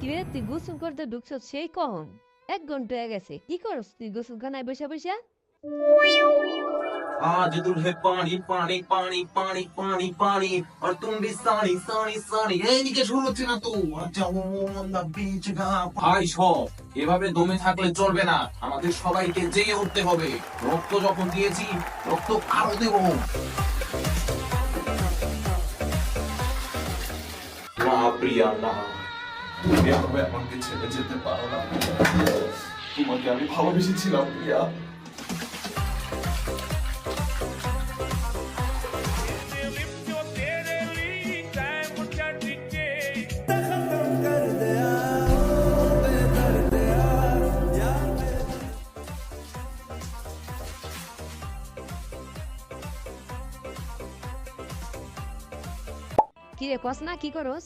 কিরে তুই গোসল করতে ঢুকছ সেই কখন 1 ঘন্টা হয়ে গেছে কি করস তুই গোসলখানায় বসে বসে आज दूल्हे पानी पानी पानी पानी पानी पानी और तुम भी सानी सानी सानी এইদিকে শুরু হচ্ছে না তো আচ্ছা ও অন দা বিচ গা ভাই সব এভাবে দমে থাকলে চলবে না আমাদের সবাইকে জেগে উঠতে হবে রক্ত যখন দিয়েছি রক্ত আরো দেব না প্রিয়া না তুমি আমাকে ছেড়ে যেতে পারো না তোমাকে আমি ভালোবেসেছিলাম প্রিয়া কিরে কস না কি করস